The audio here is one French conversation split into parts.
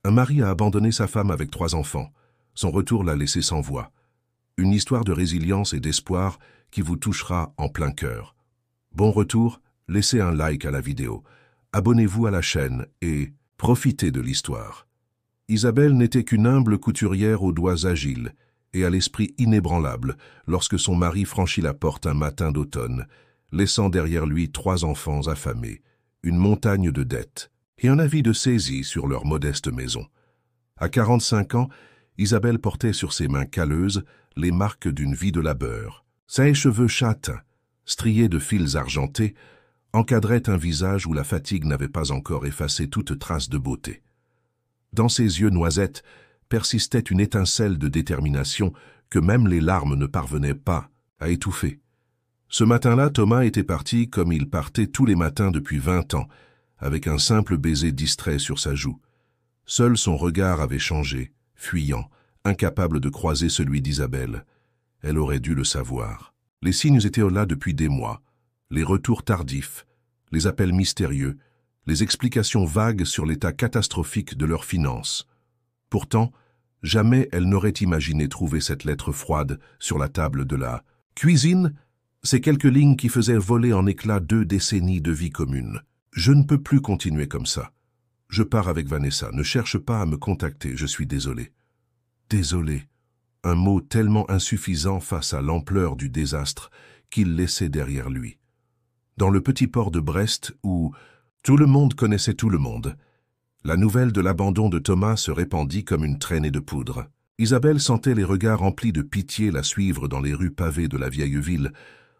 Un mari a abandonné sa femme avec 3 enfants. Son retour l'a laissé sans voix. Une histoire de résilience et d'espoir qui vous touchera en plein cœur. Bon retour, laissez un like à la vidéo, abonnez-vous à la chaîne et profitez de l'histoire. Isabelle n'était qu'une humble couturière aux doigts agiles et à l'esprit inébranlable lorsque son mari franchit la porte un matin d'automne, laissant derrière lui 3 enfants affamés, une montagne de dettes et un avis de saisie sur leur modeste maison. À 45 ans, Isabelle portait sur ses mains calleuses les marques d'une vie de labeur. Ses cheveux châtains, striés de fils argentés, encadraient un visage où la fatigue n'avait pas encore effacé toute trace de beauté. Dans ses yeux noisettes persistait une étincelle de détermination que même les larmes ne parvenaient pas à étouffer. Ce matin-là, Thomas était parti comme il partait tous les matins depuis 20 ans, avec un simple baiser distrait sur sa joue. Seul son regard avait changé, fuyant, incapable de croiser celui d'Isabelle. Elle aurait dû le savoir. Les signes étaient là depuis des mois. Les retours tardifs, les appels mystérieux, les explications vagues sur l'état catastrophique de leurs finances. Pourtant, jamais elle n'aurait imaginé trouver cette lettre froide sur la table de la cuisine, ces quelques lignes qui faisaient voler en éclats 2 décennies de vie commune. Je ne peux plus continuer comme ça. Je pars avec Vanessa. Ne cherche pas à me contacter, je suis désolé. Désolé. Un mot tellement insuffisant face à l'ampleur du désastre qu'il laissait derrière lui. Dans le petit port de Brest, où tout le monde connaissait tout le monde, la nouvelle de l'abandon de Thomas se répandit comme une traînée de poudre. Isabelle sentait les regards remplis de pitié la suivre dans les rues pavées de la vieille ville,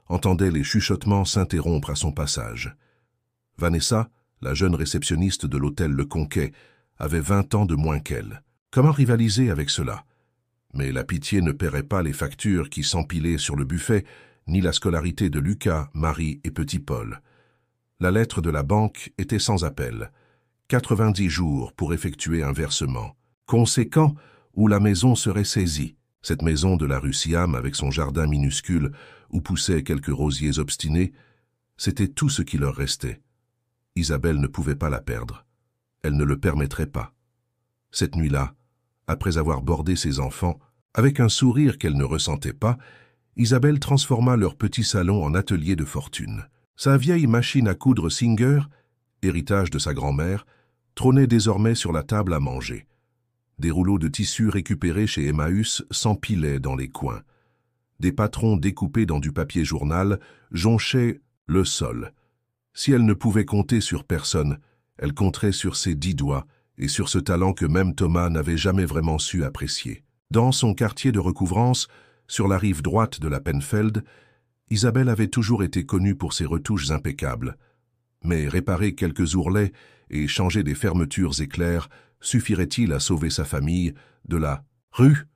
entendait les chuchotements s'interrompre à son passage. Vanessa, la jeune réceptionniste de l'hôtel Le Conquet, avait 20 ans de moins qu'elle. Comment rivaliser avec cela? Mais la pitié ne paierait pas les factures qui s'empilaient sur le buffet, ni la scolarité de Lucas, Marie et petit Paul. La lettre de la banque était sans appel. 90 jours pour effectuer un versement conséquent où la maison serait saisie. Cette maison de la rue Siam avec son jardin minuscule où poussaient quelques rosiers obstinés, c'était tout ce qui leur restait. Isabelle ne pouvait pas la perdre. Elle ne le permettrait pas. Cette nuit-là, après avoir bordé ses enfants, avec un sourire qu'elle ne ressentait pas, Isabelle transforma leur petit salon en atelier de fortune. Sa vieille machine à coudre Singer, héritage de sa grand-mère, trônait désormais sur la table à manger. Des rouleaux de tissu récupérés chez Emmaüs s'empilaient dans les coins. Des patrons découpés dans du papier journal jonchaient le sol. Si elle ne pouvait compter sur personne, elle compterait sur ses 10 doigts et sur ce talent que même Thomas n'avait jamais vraiment su apprécier. Dans son quartier de recouvrance, sur la rive droite de la Penfeld, Isabelle avait toujours été connue pour ses retouches impeccables. Mais réparer quelques ourlets et changer des fermetures éclairs suffirait-il à sauver sa famille de la rue?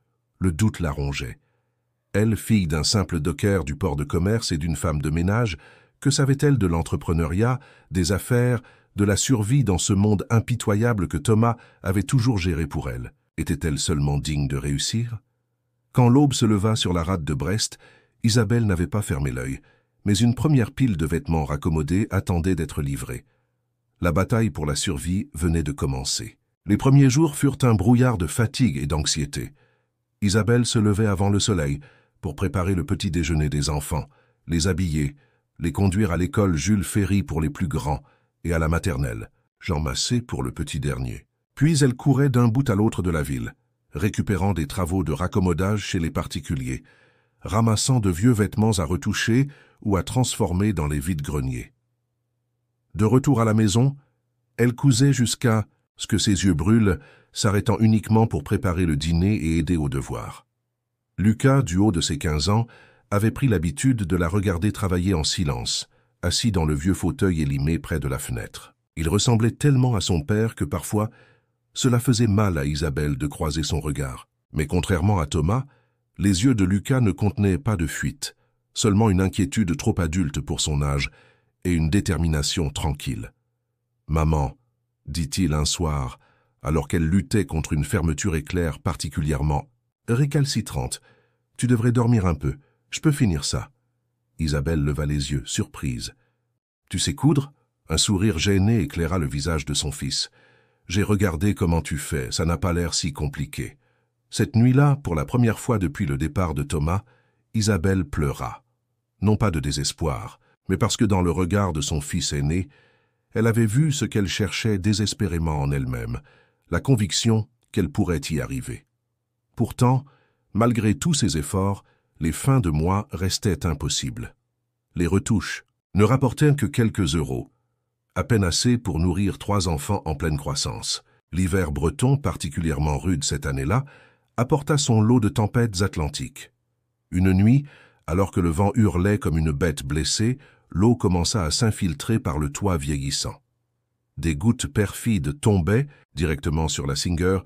Le doute la rongeait. Elle, fille d'un simple docker du port de commerce et d'une femme de ménage, que savait-elle de l'entrepreneuriat, des affaires, de la survie dans ce monde impitoyable que Thomas avait toujours géré pour elle? Était-elle seulement digne de réussir? Quand l'aube se leva sur la rade de Brest, Isabelle n'avait pas fermé l'œil, mais une première pile de vêtements raccommodés attendait d'être livrée. La bataille pour la survie venait de commencer. Les premiers jours furent un brouillard de fatigue et d'anxiété. Isabelle se levait avant le soleil pour préparer le petit déjeuner des enfants, les habiller, les conduire à l'école Jules Ferry pour les plus grands et à la maternelle, Jean Massé pour le petit dernier. Puis elle courait d'un bout à l'autre de la ville, récupérant des travaux de raccommodage chez les particuliers, ramassant de vieux vêtements à retoucher ou à transformer dans les vides-greniers. De retour à la maison, elle cousait jusqu'à ce que ses yeux brûlent, s'arrêtant uniquement pour préparer le dîner et aider aux devoirs. Lucas, du haut de ses 15 ans, avait pris l'habitude de la regarder travailler en silence, assis dans le vieux fauteuil élimé près de la fenêtre. Il ressemblait tellement à son père que parfois, cela faisait mal à Isabelle de croiser son regard. Mais contrairement à Thomas, les yeux de Lucas ne contenaient pas de fuite, seulement une inquiétude trop adulte pour son âge et une détermination tranquille. « Maman, dit-il un soir, alors qu'elle luttait contre une fermeture éclair particulièrement récalcitrante. « Tu devrais dormir un peu. Je peux finir ça. » Isabelle leva les yeux, surprise. « Tu sais coudre ?» Un sourire gêné éclaira le visage de son fils. « J'ai regardé comment tu fais, ça n'a pas l'air si compliqué. » Cette nuit-là, pour la première fois depuis le départ de Thomas, Isabelle pleura. Non pas de désespoir, mais parce que dans le regard de son fils aîné, elle avait vu ce qu'elle cherchait désespérément en elle-même, la conviction qu'elle pourrait y arriver. Pourtant, malgré tous ses efforts, les fins de mois restaient impossibles. Les retouches ne rapportaient que quelques euros, à peine assez pour nourrir 3 enfants en pleine croissance. L'hiver breton, particulièrement rude cette année-là, apporta son lot de tempêtes atlantiques. Une nuit, alors que le vent hurlait comme une bête blessée, l'eau commença à s'infiltrer par le toit vieillissant. Des gouttes perfides tombaient directement sur la Singer,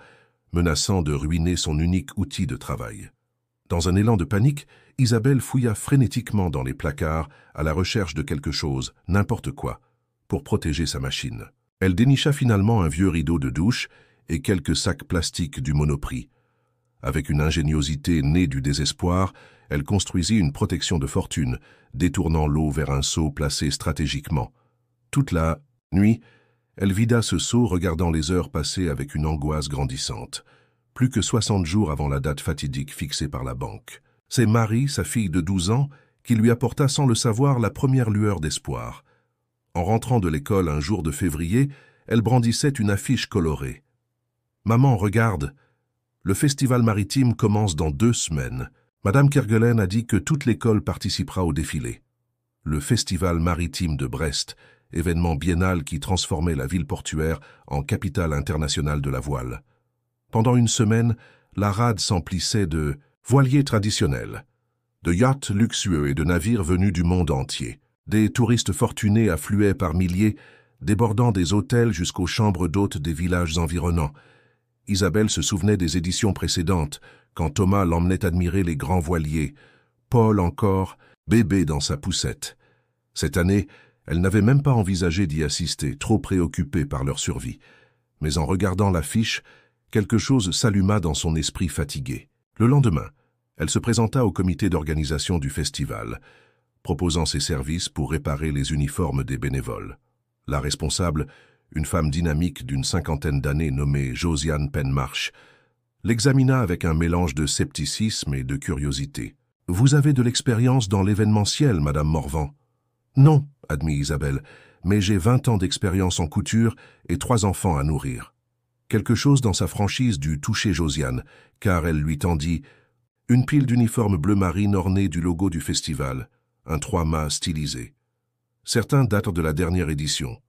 menaçant de ruiner son unique outil de travail. Dans un élan de panique, Isabelle fouilla frénétiquement dans les placards à la recherche de quelque chose, n'importe quoi, pour protéger sa machine. Elle dénicha finalement un vieux rideau de douche et quelques sacs plastiques du Monoprix. Avec une ingéniosité née du désespoir, elle construisit une protection de fortune, détournant l'eau vers un seau placé stratégiquement. Toute la nuit, elle vida ce seau regardant les heures passées avec une angoisse grandissante. Plus que 60 jours avant la date fatidique fixée par la banque. C'est Marie, sa fille de 12 ans, qui lui apporta sans le savoir la première lueur d'espoir. En rentrant de l'école un jour de février, elle brandissait une affiche colorée. « Maman, regarde, le festival maritime commence dans 2 semaines. Madame Kerguelen a dit que toute l'école participera au défilé. Le festival maritime de Brest, événement biennal qui transformait la ville portuaire en capitale internationale de la voile. Pendant une semaine, la rade s'emplissait de voiliers traditionnels, de yachts luxueux et de navires venus du monde entier. Des touristes fortunés affluaient par milliers, débordant des hôtels jusqu'aux chambres d'hôtes des villages environnants. Isabelle se souvenait des éditions précédentes, quand Thomas l'emmenait admirer les grands voiliers, Paul encore, bébé dans sa poussette. Cette année, elle n'avait même pas envisagé d'y assister, trop préoccupée par leur survie. Mais en regardant l'affiche, quelque chose s'alluma dans son esprit fatigué. Le lendemain, elle se présenta au comité d'organisation du festival, proposant ses services pour réparer les uniformes des bénévoles. La responsable, une femme dynamique d'une 50aine d'années nommée Josiane Penmarch, l'examina avec un mélange de scepticisme et de curiosité. « Vous avez de l'expérience dans l'événementiel, Madame Morvan ?»« Non, » admit Isabelle, « mais j'ai 20 ans d'expérience en couture et 3 enfants à nourrir. » Quelque chose dans sa franchise dut toucher Josiane, car elle lui tendit une pile d'uniformes bleu marine ornés du logo du festival, un 3-mâts stylisé. Certains datent de la dernière édition.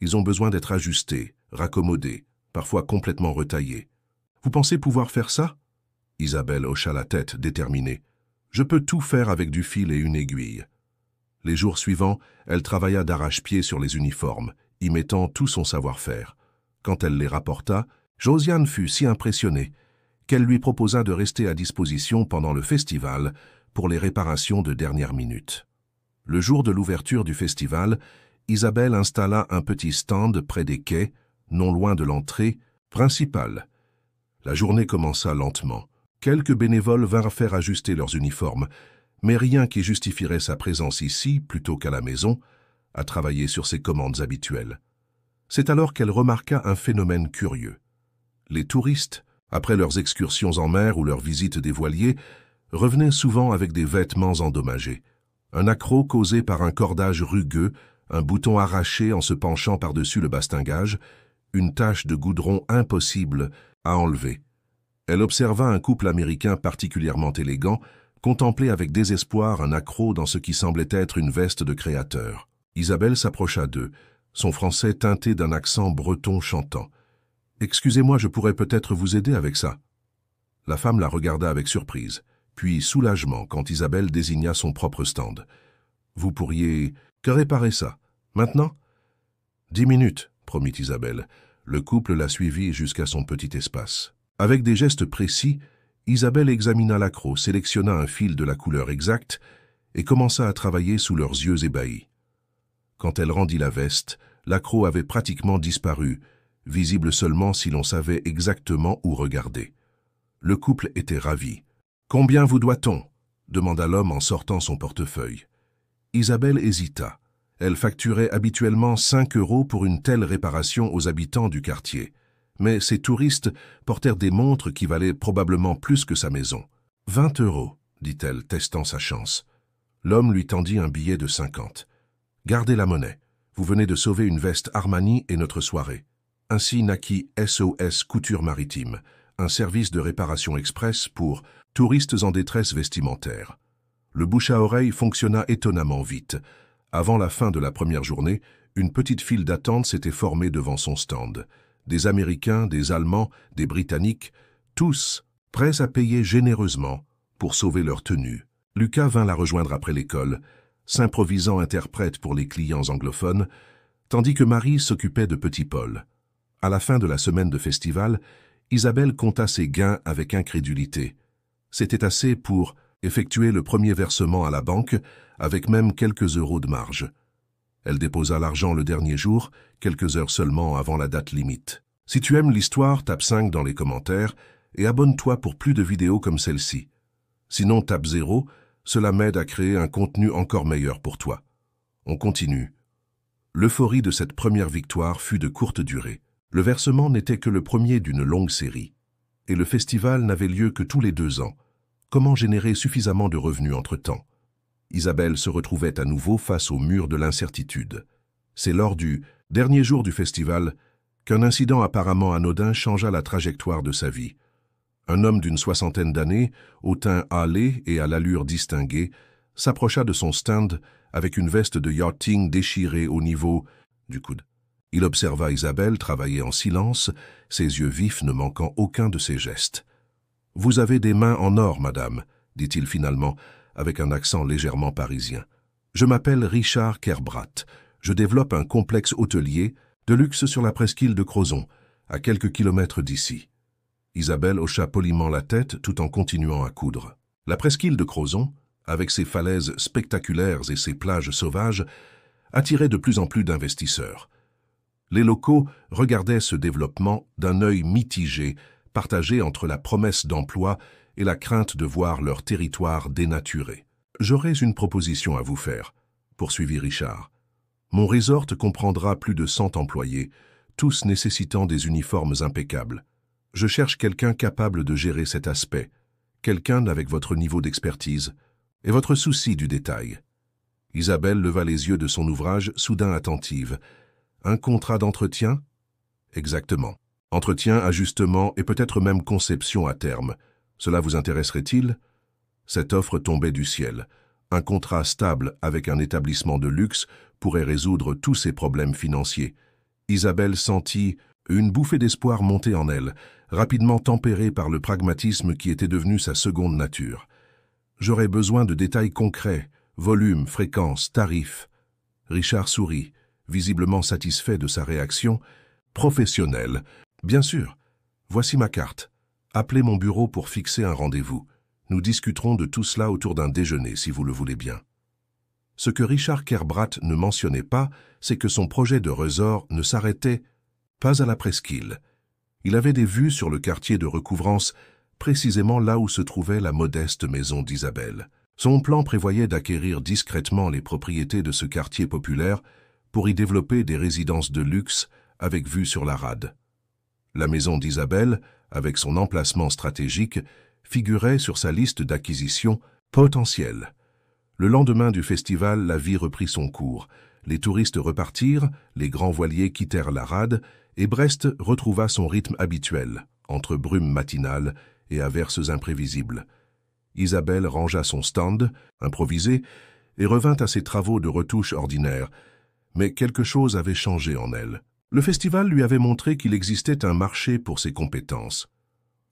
Ils ont besoin d'être ajustés, raccommodés, parfois complètement retaillés. « Vous pensez pouvoir faire ça ?» Isabelle hocha la tête, déterminée. « Je peux tout faire avec du fil et une aiguille. » Les jours suivants, elle travailla d'arrache-pied sur les uniformes, y mettant tout son savoir-faire. Quand elle les rapporta, Josiane fut si impressionnée qu'elle lui proposa de rester à disposition pendant le festival pour les réparations de dernière minute. Le jour de l'ouverture du festival, Isabelle installa un petit stand près des quais, non loin de l'entrée principale. La journée commença lentement. Quelques bénévoles vinrent faire ajuster leurs uniformes, mais rien qui justifierait sa présence ici, plutôt qu'à la maison, à travailler sur ses commandes habituelles. C'est alors qu'elle remarqua un phénomène curieux. Les touristes, après leurs excursions en mer ou leurs visites des voiliers, revenaient souvent avec des vêtements endommagés. Un accroc causé par un cordage rugueux, un bouton arraché en se penchant par-dessus le bastingage, une tache de goudron impossible à enlever. Elle observa un couple américain particulièrement élégant, contempler avec désespoir un accroc dans ce qui semblait être une veste de créateur. Isabelle s'approcha d'eux, son français teinté d'un accent breton chantant. « Excusez-moi, je pourrais peut-être vous aider avec ça. » La femme la regarda avec surprise, puis soulagement quand Isabelle désigna son propre stand. « Vous pourriez... que réparer ça? Maintenant ?» « 10 minutes, » promit Isabelle. Le couple la suivit jusqu'à son petit espace. Avec des gestes précis, Isabelle examina l'accroc, sélectionna un fil de la couleur exacte et commença à travailler sous leurs yeux ébahis. Quand elle rendit la veste, l'accroc avait pratiquement disparu, visible seulement si l'on savait exactement où regarder. Le couple était ravi. « Combien vous doit-on » demanda l'homme en sortant son portefeuille. Isabelle hésita. Elle facturait habituellement 5 € pour une telle réparation aux habitants du quartier. mais ces touristes portèrent des montres qui valaient probablement plus que sa maison. « 20 €, dit-elle, testant sa chance. L'homme lui tendit un billet de 50. « Gardez la monnaie. Vous venez de sauver une veste Armani et notre soirée. » Ainsi naquit SOS Couture Maritime, un service de réparation express pour touristes en détresse vestimentaire. Le bouche à oreille fonctionna étonnamment vite. Avant la fin de la première journée, une petite file d'attente s'était formée devant son stand. Des Américains, des Allemands, des Britanniques, tous prêts à payer généreusement pour sauver leur tenue. Lucas vint la rejoindre après l'école, s'improvisant interprète pour les clients anglophones, tandis que Marie s'occupait de Petit Paul. À la fin de la semaine de festival, Isabelle compta ses gains avec incrédulité. C'était assez pour effectuer le premier versement à la banque, avec même quelques euros de marge. Elle déposa l'argent le dernier jour, quelques heures seulement avant la date limite. Si tu aimes l'histoire, tape 5 dans les commentaires et abonne-toi pour plus de vidéos comme celle-ci. Sinon, tape 0, cela m'aide à créer un contenu encore meilleur pour toi. On continue. L'euphorie de cette première victoire fut de courte durée. Le versement n'était que le premier d'une longue série. Et le festival n'avait lieu que tous les 2 ans. Comment générer suffisamment de revenus entre-temps? Isabelle se retrouvait à nouveau face au mur de l'incertitude. C'est lors du dernier jour du festival qu'un incident apparemment anodin changea la trajectoire de sa vie. Un homme d'une 60aine d'années, au teint hâlé et à l'allure distinguée, s'approcha de son stand avec une veste de yachting déchirée au niveau du coude. Il observa Isabelle travailler en silence, ses yeux vifs ne manquant aucun de ses gestes. « Vous avez des mains en or, madame, » dit-il finalement, avec un accent légèrement parisien. « Je m'appelle Richard Kerbrat. Je développe un complexe hôtelier de luxe sur la presqu'île de Crozon, à quelques kilomètres d'ici. » Isabelle hocha poliment la tête tout en continuant à coudre. La presqu'île de Crozon, avec ses falaises spectaculaires et ses plages sauvages, attirait de plus en plus d'investisseurs. Les locaux regardaient ce développement d'un œil mitigé, partagé entre la promesse d'emploi et la crainte de voir leur territoire dénaturé. « J'aurais une proposition à vous faire, » poursuivit Richard. « Mon resort comprendra plus de 100 employés, tous nécessitant des uniformes impeccables. Je cherche quelqu'un capable de gérer cet aspect, quelqu'un avec votre niveau d'expertise et votre souci du détail. » Isabelle leva les yeux de son ouvrage, soudain attentive. « Un contrat d'entretien » ? « Exactement. Entretien, ajustement et peut-être même conception à terme. Cela vous intéresserait-il » Cette offre tombait du ciel. Un contrat stable avec un établissement de luxe pourrait résoudre tous ses problèmes financiers. Isabelle sentit une bouffée d'espoir monter en elle, rapidement tempérée par le pragmatisme qui était devenu sa seconde nature. « J'aurais besoin de détails concrets, volume, fréquence, tarifs. » Richard sourit, visiblement satisfait de sa réaction. « Professionnel. Bien sûr. Voici ma carte. Appelez mon bureau pour fixer un rendez-vous. Nous discuterons de tout cela autour d'un déjeuner, si vous le voulez bien. » Ce que Richard Kerbrat ne mentionnait pas, c'est que son projet de resort ne s'arrêtait pas à la presqu'île. Il avait des vues sur le quartier de recouvrance, précisément là où se trouvait la modeste maison d'Isabelle. Son plan prévoyait d'acquérir discrètement les propriétés de ce quartier populaire pour y développer des résidences de luxe avec vue sur la rade. La maison d'Isabelle, avec son emplacement stratégique, figurait sur sa liste d'acquisitions potentielles. Le lendemain du festival, la vie reprit son cours. Les touristes repartirent, les grands voiliers quittèrent la rade, et Brest retrouva son rythme habituel, entre brumes matinales et averses imprévisibles. Isabelle rangea son stand, improvisé, et revint à ses travaux de retouche ordinaires. Mais quelque chose avait changé en elle. Le festival lui avait montré qu'il existait un marché pour ses compétences.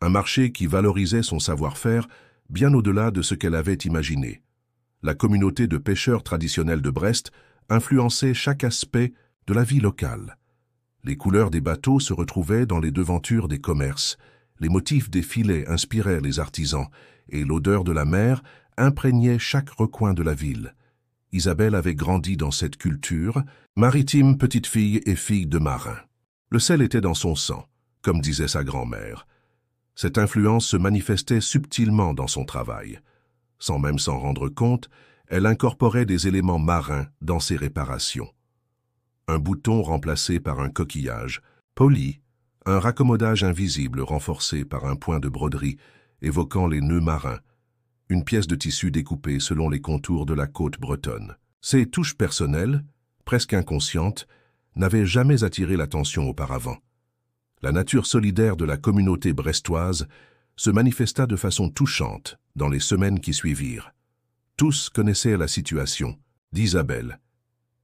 Un marché qui valorisait son savoir-faire bien au-delà de ce qu'elle avait imaginé. La communauté de pêcheurs traditionnels de Brest influençait chaque aspect de la vie locale. Les couleurs des bateaux se retrouvaient dans les devantures des commerces, les motifs des filets inspiraient les artisans, et l'odeur de la mer imprégnait chaque recoin de la ville. Isabelle avait grandi dans cette culture, maritime petite fille et fille de marin. Le sel était dans son sang, comme disait sa grand-mère. Cette influence se manifestait subtilement dans son travail. Sans même s'en rendre compte, elle incorporait des éléments marins dans ses réparations. Un bouton remplacé par un coquillage, poli, un raccommodage invisible renforcé par un point de broderie évoquant les nœuds marins, une pièce de tissu découpée selon les contours de la côte bretonne. Ces touches personnelles, presque inconscientes, n'avaient jamais attiré l'attention auparavant. La nature solidaire de la communauté brestoise se manifesta de façon touchante dans les semaines qui suivirent. Tous connaissaient la situation d'Isabelle,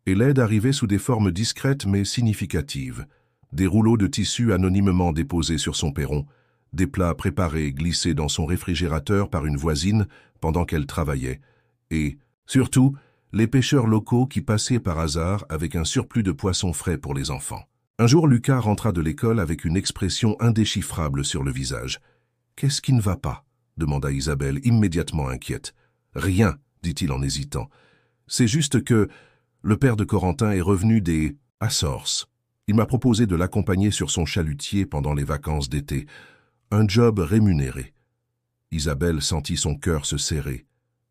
et l'aide arrivait sous des formes discrètes mais significatives, des rouleaux de tissu anonymement déposés sur son perron, des plats préparés glissés dans son réfrigérateur par une voisine pendant qu'elle travaillait, et, surtout, les pêcheurs locaux qui passaient par hasard avec un surplus de poissons frais pour les enfants. Un jour, Lucas rentra de l'école avec une expression indéchiffrable sur le visage. « Qu'est-ce qui ne va pas ?» demanda Isabelle, immédiatement inquiète. « Rien, dit-il en hésitant. C'est juste que le père de Corentin est revenu des Açores. Il m'a proposé de l'accompagner sur son chalutier pendant les vacances d'été. Un job rémunéré. » Isabelle sentit son cœur se serrer.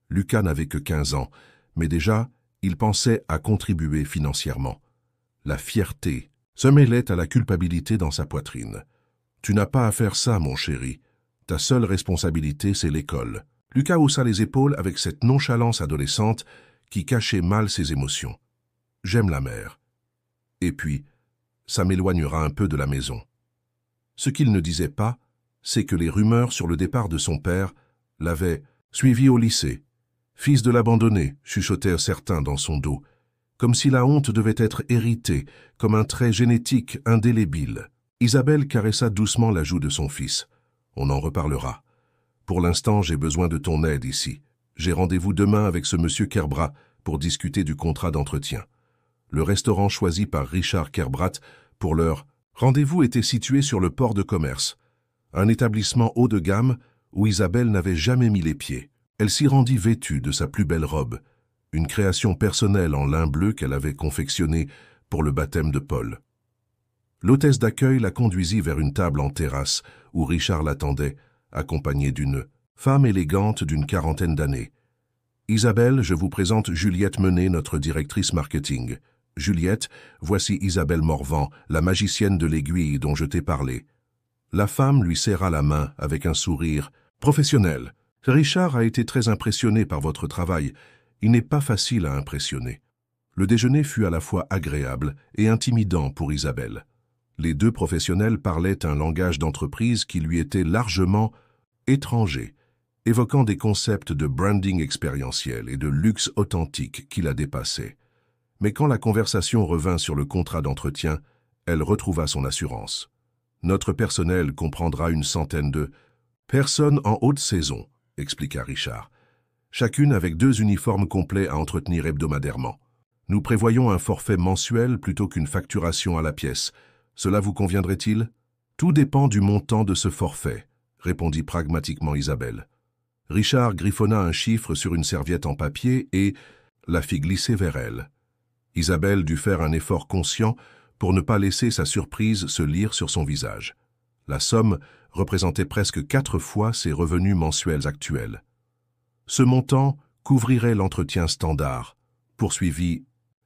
Lucas n'avait que 15 ans, mais déjà, il pensait à contribuer financièrement. La fierté se mêlait à la culpabilité dans sa poitrine. « Tu n'as pas à faire ça, mon chéri. Ta seule responsabilité, c'est l'école. » Lucas haussa les épaules avec cette nonchalance adolescente qui cachait mal ses émotions. « J'aime la mer. Et puis, ça m'éloignera un peu de la maison. » Ce qu'il ne disait pas, c'est que les rumeurs sur le départ de son père l'avaient suivi au lycée. « Fils de l'abandonné », chuchotèrent certains dans son dos, comme si la honte devait être héritée, comme un trait génétique indélébile. Isabelle caressa doucement la joue de son fils. « On en reparlera. Pour l'instant, j'ai besoin de ton aide ici. J'ai rendez-vous demain avec ce monsieur Kerbrat pour discuter du contrat d'entretien. » Le restaurant choisi par Richard Kerbrat pour leur rendez-vous était situé sur le port de commerce, un établissement haut de gamme où Isabelle n'avait jamais mis les pieds. Elle s'y rendit vêtue de sa plus belle robe, une création personnelle en lin bleu qu'elle avait confectionnée pour le baptême de Paul. L'hôtesse d'accueil la conduisit vers une table en terrasse où Richard l'attendait, accompagné d'une femme élégante d'une 40aine d'années. « Isabelle, je vous présente Juliette Menet, notre directrice marketing. Juliette, voici Isabelle Morvan, la magicienne de l'aiguille dont je t'ai parlé. » La femme lui serra la main avec un sourire professionnel. « Richard a été très impressionné par votre travail. Il n'est pas facile à impressionner. » Le déjeuner fut à la fois agréable et intimidant pour Isabelle. Les deux professionnels parlaient un langage d'entreprise qui lui était largement étranger, évoquant des concepts de branding expérientiel et de luxe authentique qui la dépassaient. Mais quand la conversation revint sur le contrat d'entretien, elle retrouva son assurance. « Notre personnel comprendra une centaine de personnes en haute saison, » expliqua Richard. « Chacune avec 2 uniformes complets à entretenir hebdomadairement. Nous prévoyons un forfait mensuel plutôt qu'une facturation à la pièce. Cela vous conviendrait-il ? » « Tout dépend du montant de ce forfait, » répondit pragmatiquement Isabelle. Richard griffonna un chiffre sur une serviette en papier et la fit glisser vers elle. Isabelle dut faire un effort conscient pour ne pas laisser sa surprise se lire sur son visage. La somme représentait presque 4 fois ses revenus mensuels actuels. Ce montant couvrirait l'entretien standard, poursuivit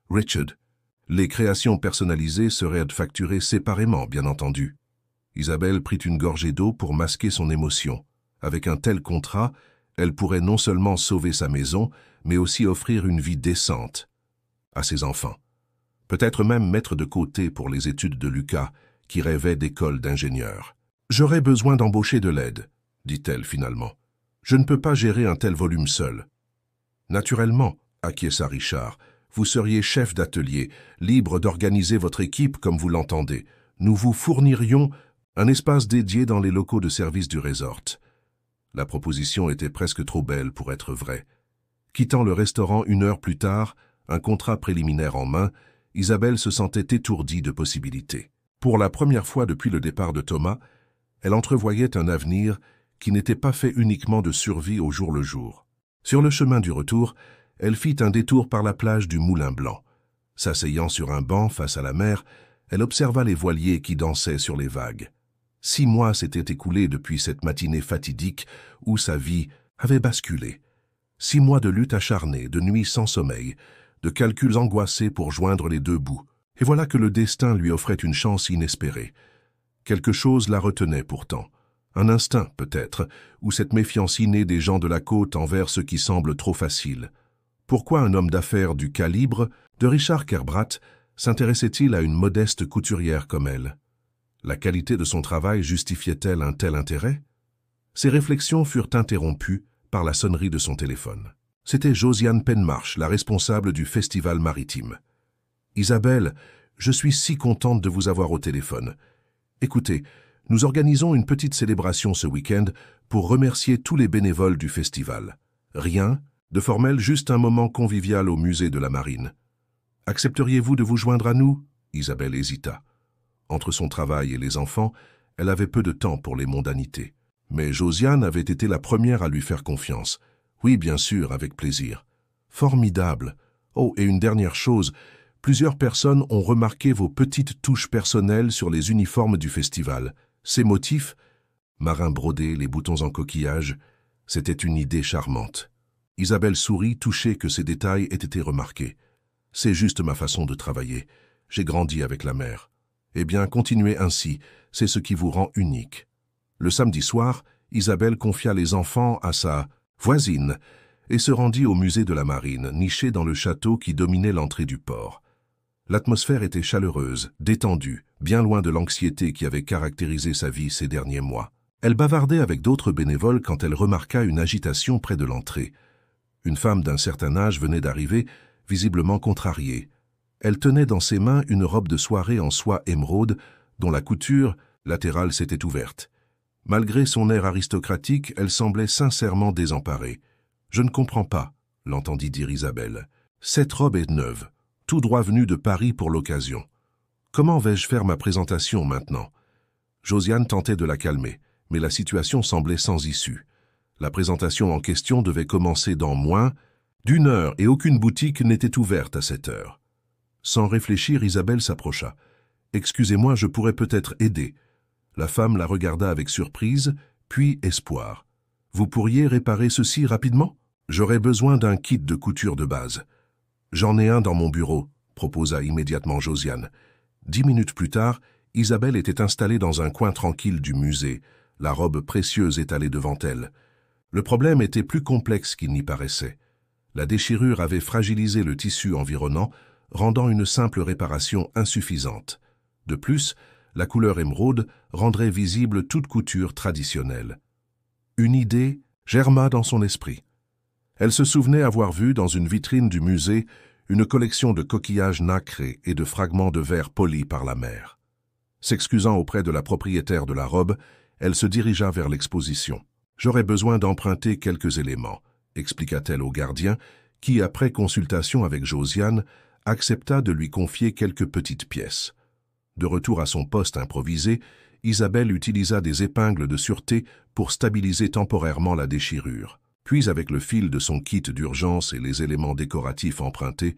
Richard. Les créations personnalisées seraient facturées séparément, bien entendu. Isabelle prit une gorgée d'eau pour masquer son émotion. Avec un tel contrat, elle pourrait non seulement sauver sa maison, mais aussi offrir une vie décente à ses enfants. Peut-être même mettre de côté pour les études de Lucas, qui rêvait d'école d'ingénieur. « J'aurais besoin d'embaucher de l'aide, » dit-elle finalement. « Je ne peux pas gérer un tel volume seul. » « Naturellement, » acquiesça Richard, « vous seriez chef d'atelier, libre d'organiser votre équipe comme vous l'entendez. Nous vous fournirions un espace dédié dans les locaux de service du resort. » La proposition était presque trop belle pour être vraie. Quittant le restaurant 1 heure plus tard, un contrat préliminaire en main, Isabelle se sentait étourdie de possibilités. Pour la première fois depuis le départ de Thomas, elle entrevoyait un avenir qui n'était pas fait uniquement de survie au jour le jour. Sur le chemin du retour, elle fit un détour par la plage du Moulin Blanc. S'asseyant sur un banc face à la mer, elle observa les voiliers qui dansaient sur les vagues. 6 mois s'étaient écoulés depuis cette matinée fatidique où sa vie avait basculé. 6 mois de lutte acharnée, de nuits sans sommeil, de calculs angoissés pour joindre les 2 bouts. Et voilà que le destin lui offrait une chance inespérée. Quelque chose la retenait pourtant. Un instinct, peut-être, ou cette méfiance innée des gens de la côte envers ce qui semble trop facile. Pourquoi un homme d'affaires du calibre de Richard Kerbratt s'intéressait-il à une modeste couturière comme elle? La qualité de son travail justifiait-elle un tel intérêt? Ses réflexions furent interrompues par la sonnerie de son téléphone. C'était Josiane Penmarsh, la responsable du festival maritime. « Isabelle, je suis si contente de vous avoir au téléphone. Écoutez, nous organisons une petite célébration ce week-end pour remercier tous les bénévoles du festival. Rien de formel, juste un moment convivial au musée de la Marine. Accepteriez-vous de vous joindre à nous ?» Isabelle hésita. Entre son travail et les enfants, elle avait peu de temps pour les mondanités. Mais Josiane avait été la première à lui faire confiance. « Oui, bien sûr, avec plaisir. »« Formidable. Oh, et une dernière chose, plusieurs personnes ont remarqué vos petites touches personnelles sur les uniformes du festival. Ces motifs, marins brodés, les boutons en coquillage, c'était une idée charmante. » Isabelle sourit, touchée que ces détails aient été remarqués. « C'est juste ma façon de travailler. J'ai grandi avec la mer. Eh bien, continuez ainsi, c'est ce qui vous rend unique. » Le samedi soir, Isabelle confia les enfants à sa voisine et se rendit au musée de la Marine, niché dans le château qui dominait l'entrée du port. L'atmosphère était chaleureuse, détendue, bien loin de l'anxiété qui avait caractérisé sa vie ces derniers mois. Elle bavardait avec d'autres bénévoles quand elle remarqua une agitation près de l'entrée. Une femme d'un certain âge venait d'arriver, visiblement contrariée. Elle tenait dans ses mains une robe de soirée en soie émeraude, dont la couture latérale s'était ouverte. Malgré son air aristocratique, elle semblait sincèrement désemparée. « Je ne comprends pas », l'entendit dire Isabelle. « Cette robe est neuve, tout droit venue de Paris pour l'occasion. Comment vais-je faire ma présentation maintenant ?» Josiane tentait de la calmer, mais la situation semblait sans issue. La présentation en question devait commencer dans moins d'1 heure et aucune boutique n'était ouverte à cette heure. Sans réfléchir, Isabelle s'approcha. « Excusez-moi, je pourrais peut-être aider. » La femme la regarda avec surprise, puis espoir. « Vous pourriez réparer ceci rapidement ? J'aurais besoin d'un kit de couture de base. »« J'en ai un dans mon bureau », proposa immédiatement Josiane. 10 minutes plus tard, Isabelle était installée dans un coin tranquille du musée, la robe précieuse étalée devant elle. Le problème était plus complexe qu'il n'y paraissait. La déchirure avait fragilisé le tissu environnant, rendant une simple réparation insuffisante. De plus, la couleur émeraude rendrait visible toute couture traditionnelle. Une idée germa dans son esprit. Elle se souvenait avoir vu dans une vitrine du musée une collection de coquillages nacrés et de fragments de verre polis par la mer. S'excusant auprès de la propriétaire de la robe, elle se dirigea vers l'exposition. « J'aurais besoin d'emprunter quelques éléments », expliqua-t-elle au gardien, qui, après consultation avec Josiane, accepta de lui confier quelques petites pièces. De retour à son poste improvisé, Isabelle utilisa des épingles de sûreté pour stabiliser temporairement la déchirure. Puis, avec le fil de son kit d'urgence et les éléments décoratifs empruntés,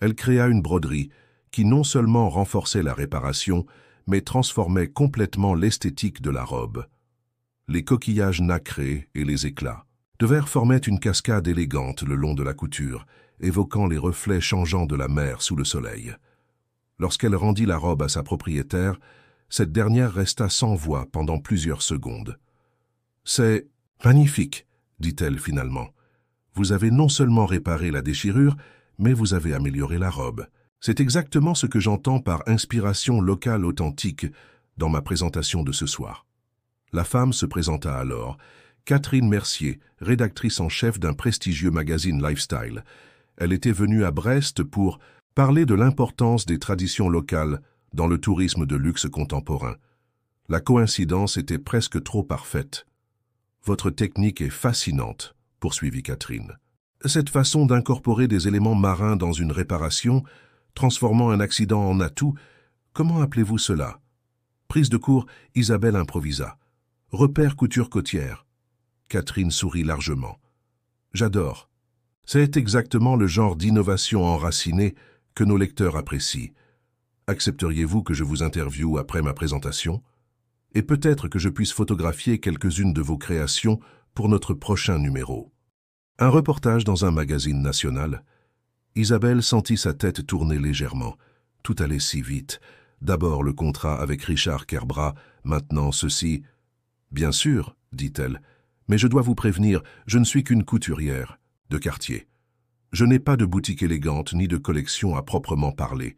elle créa une broderie qui non seulement renforçait la réparation, mais transformait complètement l'esthétique de la robe. Les coquillages nacrés et les éclats de verre formaient une cascade élégante le long de la couture, évoquant les reflets changeants de la mer sous le soleil. Lorsqu'elle rendit la robe à sa propriétaire, cette dernière resta sans voix pendant plusieurs secondes. « C'est magnifique », dit-elle finalement. « Vous avez non seulement réparé la déchirure, mais vous avez amélioré la robe. C'est exactement ce que j'entends par inspiration locale authentique dans ma présentation de ce soir. » La femme se présenta alors, Catherine Mercier, rédactrice en chef d'un prestigieux magazine lifestyle. Elle était venue à Brest pour parler de l'importance des traditions locales dans le tourisme de luxe contemporain. La coïncidence était presque trop parfaite. « Votre technique est fascinante », poursuivit Catherine. « Cette façon d'incorporer des éléments marins dans une réparation, transformant un accident en atout, comment appelez-vous cela ?» Prise de court, Isabelle improvisa. « Repère couture côtière. » Catherine sourit largement. « J'adore. C'est exactement le genre d'innovation enracinée que nos lecteurs apprécient. Accepteriez-vous que je vous interviewe après ma présentation? Et peut-être que je puisse photographier quelques-unes de vos créations pour notre prochain numéro. » Un reportage dans un magazine national. Isabelle sentit sa tête tourner légèrement. Tout allait si vite. D'abord le contrat avec Richard Kerbrat, maintenant ceci. « Bien sûr, dit-elle, mais je dois vous prévenir, je ne suis qu'une couturière de quartier. Je n'ai pas de boutique élégante ni de collection à proprement parler. »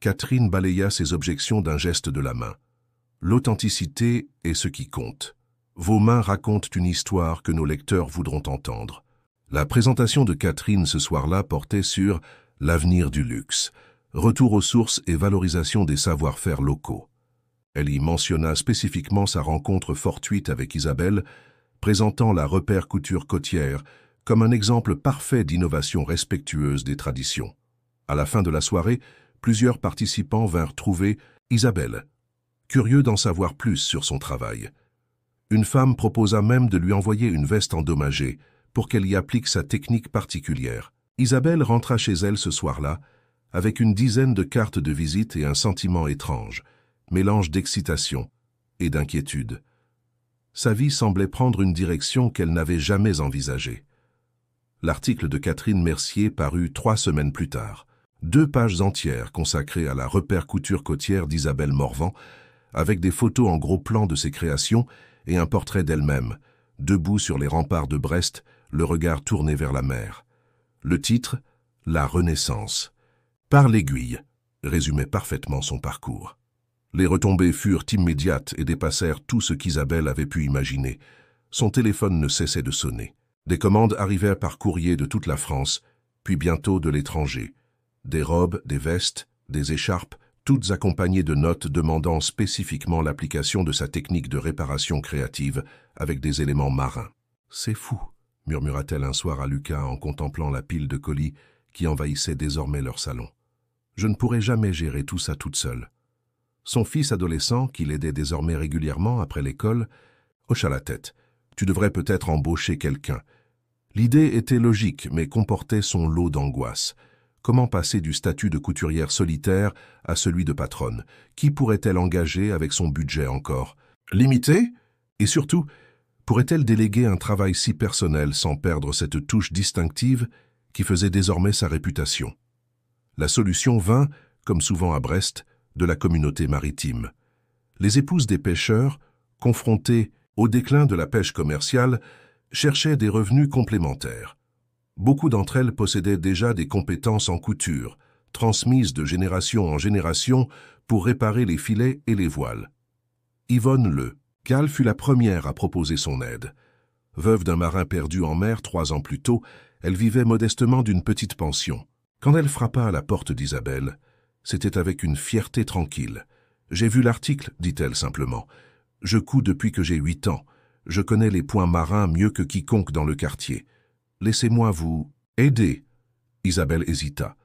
Catherine balaya ses objections d'un geste de la main. « L'authenticité est ce qui compte. Vos mains racontent une histoire que nos lecteurs voudront entendre. » La présentation de Catherine ce soir-là portait sur l'avenir du luxe, retour aux sources et valorisation des savoir-faire locaux. Elle y mentionna spécifiquement sa rencontre fortuite avec Isabelle, présentant la Repère Couture Côtière comme un exemple parfait d'innovation respectueuse des traditions. À la fin de la soirée, plusieurs participants vinrent trouver Isabelle, curieux d'en savoir plus sur son travail. Une femme proposa même de lui envoyer une veste endommagée pour qu'elle y applique sa technique particulière. Isabelle rentra chez elle ce soir-là avec une dizaine de cartes de visite et un sentiment étrange, mélange d'excitation et d'inquiétude. Sa vie semblait prendre une direction qu'elle n'avait jamais envisagée. L'article de Catherine Mercier parut 3 semaines plus tard. 2 pages entières consacrées à la Repère Couture Côtière d'Isabelle Morvan, avec des photos en gros plan de ses créations et un portrait d'elle-même, debout sur les remparts de Brest, le regard tourné vers la mer. Le titre, « La Renaissance », par l'aiguille, résumait parfaitement son parcours. Les retombées furent immédiates et dépassèrent tout ce qu'Isabelle avait pu imaginer. Son téléphone ne cessait de sonner. Des commandes arrivèrent par courrier de toute la France, puis bientôt de l'étranger. Des robes, des vestes, des écharpes, toutes accompagnées de notes demandant spécifiquement l'application de sa technique de réparation créative avec des éléments marins. « C'est fou », murmura-t-elle un soir à Lucas en contemplant la pile de colis qui envahissait désormais leur salon. « Je ne pourrai jamais gérer tout ça toute seule. » Son fils adolescent, qui l'aidait désormais régulièrement après l'école, hocha la tête. « Tu devrais peut-être embaucher quelqu'un. » L'idée était logique, mais comportait son lot d'angoisse. Comment passer du statut de couturière solitaire à celui de patronne? Qui pourrait-elle engager avec son budget encore limité? Et surtout, pourrait-elle déléguer un travail si personnel sans perdre cette touche distinctive qui faisait désormais sa réputation? La solution vint, comme souvent à Brest, de la communauté maritime. Les épouses des pêcheurs, confrontées au déclin de la pêche commerciale, cherchaient des revenus complémentaires. Beaucoup d'entre elles possédaient déjà des compétences en couture, transmises de génération en génération pour réparer les filets et les voiles. Yvonne Le Gall fut la première à proposer son aide. Veuve d'un marin perdu en mer 3 ans plus tôt, elle vivait modestement d'une petite pension. Quand elle frappa à la porte d'Isabelle, c'était avec une fierté tranquille. « J'ai vu l'article, dit-elle simplement. Je couds depuis que j'ai 8 ans. Je connais les points marins mieux que quiconque dans le quartier. Laissez-moi vous aider. » Isabelle hésita.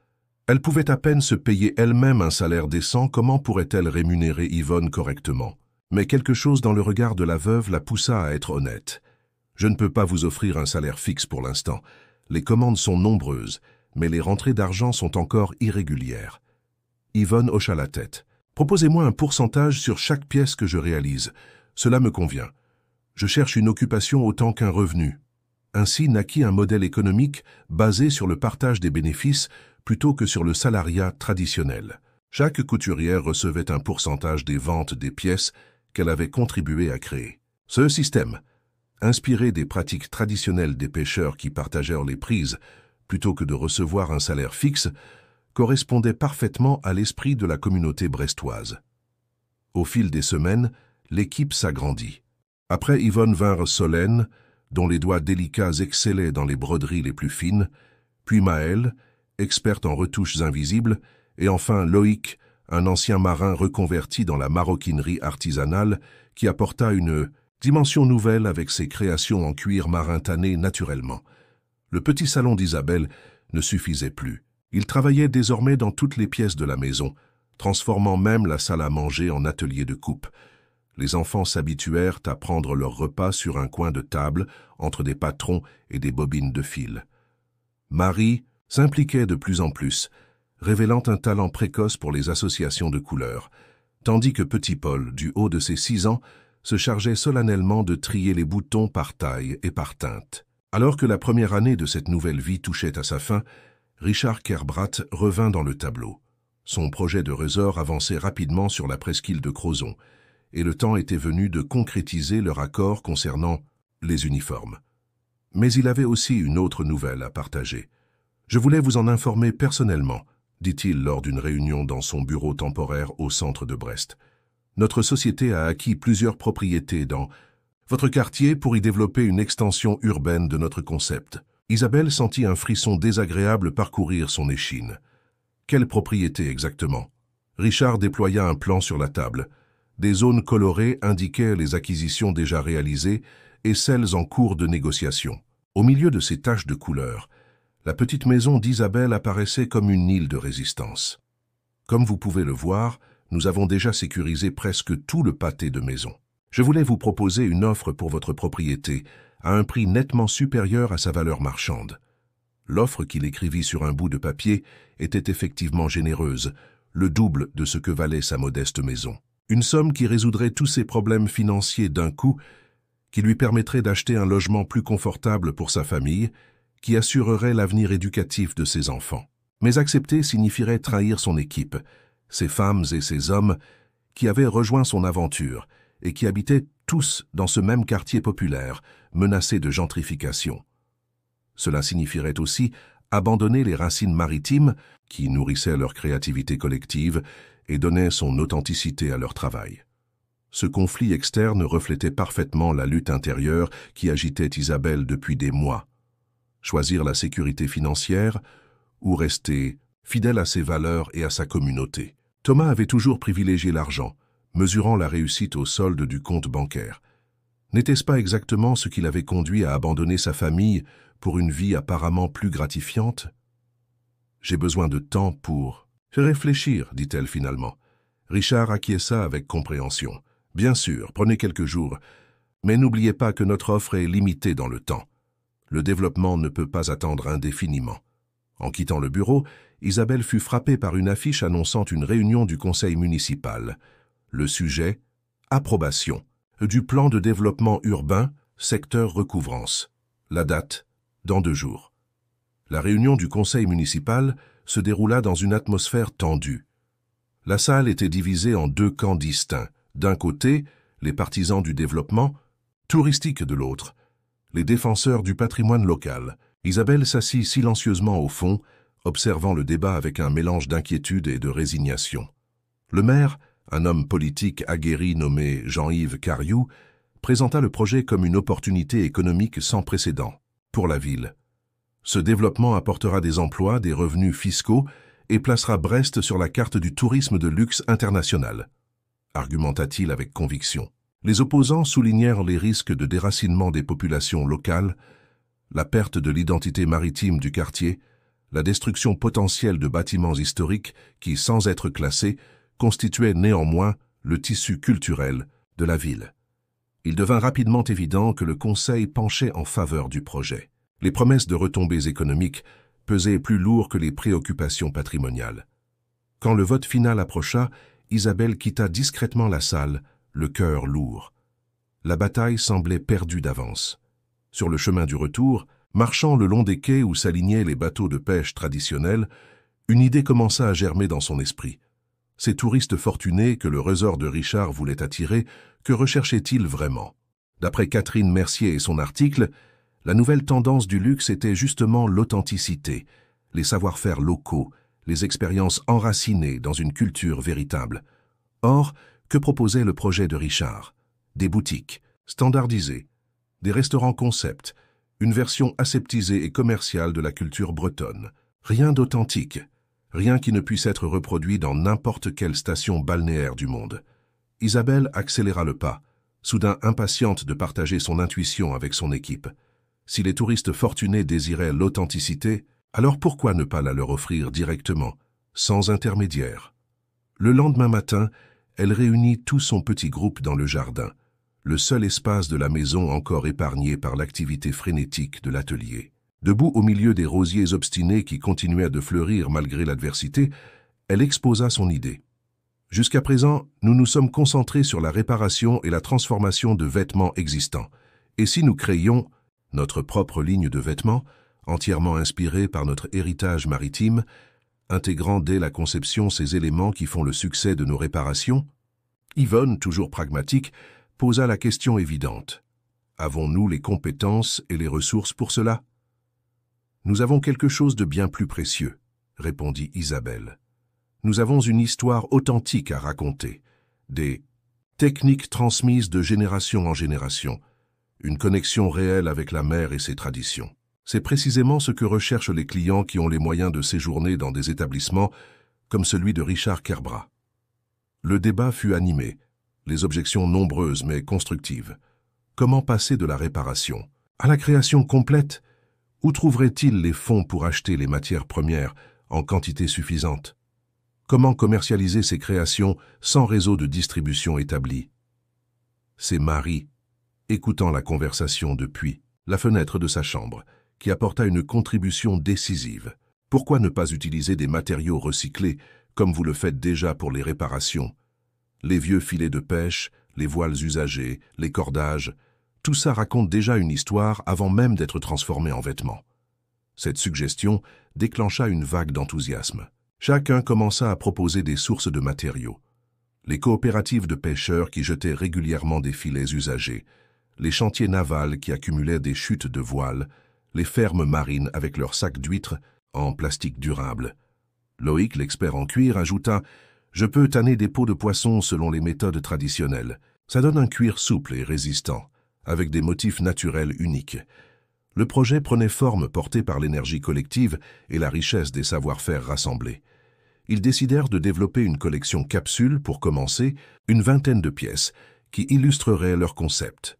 Elle pouvait à peine se payer elle-même un salaire décent, comment pourrait-elle rémunérer Yvonne correctement? Mais quelque chose dans le regard de la veuve la poussa à être honnête. « Je ne peux pas vous offrir un salaire fixe pour l'instant. Les commandes sont nombreuses, mais les rentrées d'argent sont encore irrégulières. » Yvonne hocha la tête. « Proposez-moi un pourcentage sur chaque pièce que je réalise. Cela me convient. Je cherche une occupation autant qu'un revenu. » Ainsi naquit un modèle économique basé sur le partage des bénéfices plutôt que sur le salariat traditionnel. Chaque couturière recevait un pourcentage des ventes des pièces qu'elle avait contribué à créer. Ce système, inspiré des pratiques traditionnelles des pêcheurs qui partagèrent les prises plutôt que de recevoir un salaire fixe, correspondait parfaitement à l'esprit de la communauté brestoise. Au fil des semaines, l'équipe s'agrandit. Après Yvonne vinrent Solène, dont les doigts délicats excellaient dans les broderies les plus fines, puis Maëlle, experte en retouches invisibles, et enfin Loïc, un ancien marin reconverti dans la maroquinerie artisanale qui apporta une dimension nouvelle avec ses créations en cuir marin tanné naturellement. Le petit salon d'Isabelle ne suffisait plus. Il travaillait désormais dans toutes les pièces de la maison, transformant même la salle à manger en atelier de coupe. Les enfants s'habituèrent à prendre leur repas sur un coin de table entre des patrons et des bobines de fil. Marie s'impliquait de plus en plus, révélant un talent précoce pour les associations de couleurs, tandis que petit Paul, du haut de ses 6 ans, se chargeait solennellement de trier les boutons par taille et par teinte. Alors que la première année de cette nouvelle vie touchait à sa fin, Richard Kerbrat revint dans le tableau. Son projet de resort avançait rapidement sur la presqu'île de Crozon, et le temps était venu de concrétiser leur accord concernant les uniformes. Mais il avait aussi une autre nouvelle à partager. « Je voulais vous en informer personnellement », dit-il lors d'une réunion dans son bureau temporaire au centre de Brest. « Notre société a acquis plusieurs propriétés dans votre quartier pour y développer une extension urbaine de notre concept. » Isabelle sentit un frisson désagréable parcourir son échine. Quelle propriété exactement? Richard déploya un plan sur la table. Des zones colorées indiquaient les acquisitions déjà réalisées et celles en cours de négociation. Au milieu de ces taches de couleurs, la petite maison d'Isabelle apparaissait comme une île de résistance. Comme vous pouvez le voir, nous avons déjà sécurisé presque tout le pâté de maison. Je voulais vous proposer une offre pour votre propriété à un prix nettement supérieur à sa valeur marchande. L'offre qu'il écrivit sur un bout de papier était effectivement généreuse, le double de ce que valait sa modeste maison. Une somme qui résoudrait tous ses problèmes financiers d'un coup, qui lui permettrait d'acheter un logement plus confortable pour sa famille, qui assurerait l'avenir éducatif de ses enfants. Mais accepter signifierait trahir son équipe, ses femmes et ses hommes qui avaient rejoint son aventure et qui habitaient tous dans ce même quartier populaire, menacé de gentrification. Cela signifierait aussi abandonner les racines maritimes qui nourrissaient leur créativité collective et donnaient son authenticité à leur travail. Ce conflit externe reflétait parfaitement la lutte intérieure qui agitait Isabelle depuis des mois. Choisir la sécurité financière ou rester fidèle à ses valeurs et à sa communauté. Thomas avait toujours privilégié l'argent, mesurant la réussite au solde du compte bancaire. N'était-ce pas exactement ce qui l'avait conduit à abandonner sa famille pour une vie apparemment plus gratifiante? « J'ai besoin de temps pour réfléchir, dit-elle finalement. Richard acquiesça avec compréhension. « Bien sûr, prenez quelques jours, mais n'oubliez pas que notre offre est limitée dans le temps. Le développement ne peut pas attendre indéfiniment. » En quittant le bureau, Isabelle fut frappée par une affiche annonçant une réunion du conseil municipal. Le sujet « Approbation » du plan de développement urbain, secteur recouvrance. La date, dans 2 jours. La réunion du conseil municipal se déroula dans une atmosphère tendue. La salle était divisée en 2 camps distincts. D'un côté, les partisans du développement, touristique de l'autre, les défenseurs du patrimoine local. Isabelle s'assit silencieusement au fond, observant le débat avec un mélange d'inquiétude et de résignation. Le maire, un homme politique aguerri nommé Jean-Yves Cariou, présenta le projet comme une opportunité économique sans précédent pour la ville. Ce développement apportera des emplois, des revenus fiscaux et placera Brest sur la carte du tourisme de luxe international, argumenta-t-il avec conviction. Les opposants soulignèrent les risques de déracinement des populations locales, la perte de l'identité maritime du quartier, la destruction potentielle de bâtiments historiques qui, sans être classés, constituaient néanmoins le tissu culturel de la ville. Il devint rapidement évident que le Conseil penchait en faveur du projet. Les promesses de retombées économiques pesaient plus lourd que les préoccupations patrimoniales. Quand le vote final approcha, Isabelle quitta discrètement la salle, le cœur lourd. La bataille semblait perdue d'avance. Sur le chemin du retour, marchant le long des quais où s'alignaient les bateaux de pêche traditionnels, une idée commença à germer dans son esprit. Ces touristes fortunés que le resort de Richard voulait attirer, que recherchaient-ils vraiment? D'après Catherine Mercier et son article, la nouvelle tendance du luxe était justement l'authenticité, les savoir-faire locaux, les expériences enracinées dans une culture véritable. Or, que proposait le projet de Richard? Des boutiques, standardisées, des restaurants concept, une version aseptisée et commerciale de la culture bretonne. Rien d'authentique, rien qui ne puisse être reproduit dans n'importe quelle station balnéaire du monde. Isabelle accéléra le pas, soudain impatiente de partager son intuition avec son équipe. Si les touristes fortunés désiraient l'authenticité, alors pourquoi ne pas la leur offrir directement, sans intermédiaire? Le lendemain matin, elle réunit tout son petit groupe dans le jardin, le seul espace de la maison encore épargné par l'activité frénétique de l'atelier. Debout au milieu des rosiers obstinés qui continuaient de fleurir malgré l'adversité, elle exposa son idée. Jusqu'à présent, nous nous sommes concentrés sur la réparation et la transformation de vêtements existants. Et si nous créions notre propre ligne de vêtements, entièrement inspirée par notre héritage maritime, intégrant dès la conception ces éléments qui font le succès de nos réparations? Yvonne, toujours pragmatique, posa la question évidente. Avons-nous les compétences et les ressources pour cela? Nous avons quelque chose de bien plus précieux, répondit Isabelle. Nous avons une histoire authentique à raconter, des techniques transmises de génération en génération, une connexion réelle avec la mer et ses traditions. C'est précisément ce que recherchent les clients qui ont les moyens de séjourner dans des établissements comme celui de Richard Kerbrat. Le débat fut animé, les objections nombreuses mais constructives. Comment passer de la réparation à la création complète? Où trouverait-il les fonds pour acheter les matières premières en quantité suffisante? Comment commercialiser ces créations sans réseau de distribution établi? C'est Marie, écoutant la conversation depuis la fenêtre de sa chambre, qui apporta une contribution décisive. Pourquoi ne pas utiliser des matériaux recyclés, comme vous le faites déjà pour les réparations? Les vieux filets de pêche, les voiles usagées, les cordages, tout ça raconte déjà une histoire avant même d'être transformé en vêtements. Cette suggestion déclencha une vague d'enthousiasme. Chacun commença à proposer des sources de matériaux. Les coopératives de pêcheurs qui jetaient régulièrement des filets usagés, les chantiers navals qui accumulaient des chutes de voiles, les fermes marines avec leurs sacs d'huîtres en plastique durable. Loïc, l'expert en cuir, ajouta « Je peux tanner des peaux de poisson selon les méthodes traditionnelles. Ça donne un cuir souple et résistant, avec des motifs naturels uniques. » Le projet prenait forme porté par l'énergie collective et la richesse des savoir-faire rassemblés. Ils décidèrent de développer une collection capsule pour commencer, une vingtaine de pièces, qui illustreraient leur concept.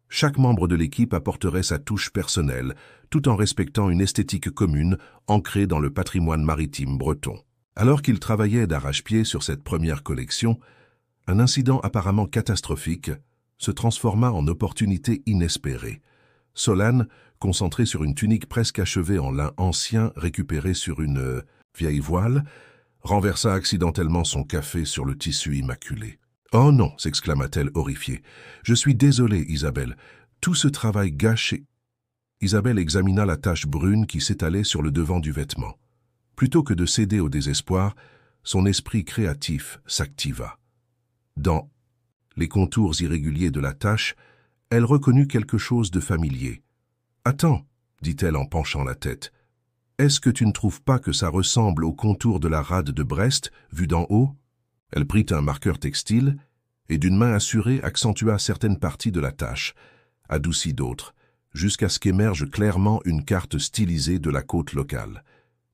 Chaque membre de l'équipe apporterait sa touche personnelle, tout en respectant une esthétique commune ancrée dans le patrimoine maritime breton. Alors qu'ils travaillaient d'arrache-pied sur cette première collection, un incident apparemment catastrophique se transforma en opportunité inespérée. Solane, concentrée sur une tunique presque achevée en lin ancien récupéré sur une vieille voile, renversa accidentellement son café sur le tissu immaculé. « Oh non !» s'exclama-t-elle horrifiée. « Je suis désolée, Isabelle. Tout ce travail gâché. » Isabelle examina la tache brune qui s'étalait sur le devant du vêtement. Plutôt que de céder au désespoir, son esprit créatif s'activa. Dans les contours irréguliers de la tache, elle reconnut quelque chose de familier. « Attends !» dit-elle en penchant la tête. « Est-ce que tu ne trouves pas que ça ressemble au contour de la rade de Brest, vue d'en haut ?» Elle prit un marqueur textile et d'une main assurée accentua certaines parties de la tache, adoucit d'autres, jusqu'à ce qu'émerge clairement une carte stylisée de la côte locale.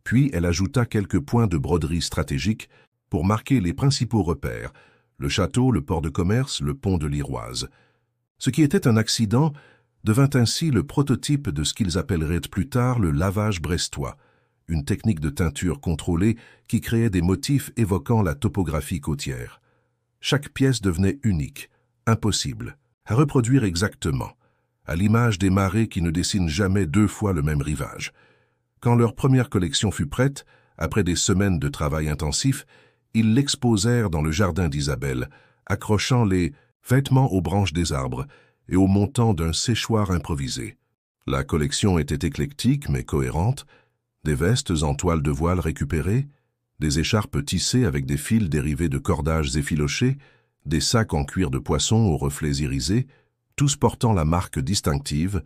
Puis elle ajouta quelques points de broderie stratégiques pour marquer les principaux repères, le château, le port de commerce, le pont de l'Iroise. Ce qui était un accident devint ainsi le prototype de ce qu'ils appelleraient plus tard le lavage brestois, une technique de teinture contrôlée qui créait des motifs évoquant la topographie côtière. Chaque pièce devenait unique, impossible, à reproduire exactement, à l'image des marées qui ne dessinent jamais deux fois le même rivage. Quand leur première collection fut prête, après des semaines de travail intensif, ils l'exposèrent dans le jardin d'Isabelle, accrochant les vêtements aux branches des arbres et au montant d'un séchoir improvisé. La collection était éclectique mais cohérente, des vestes en toile de voile récupérées, des écharpes tissées avec des fils dérivés de cordages effilochés, des sacs en cuir de poisson aux reflets irisés, tous portant la marque distinctive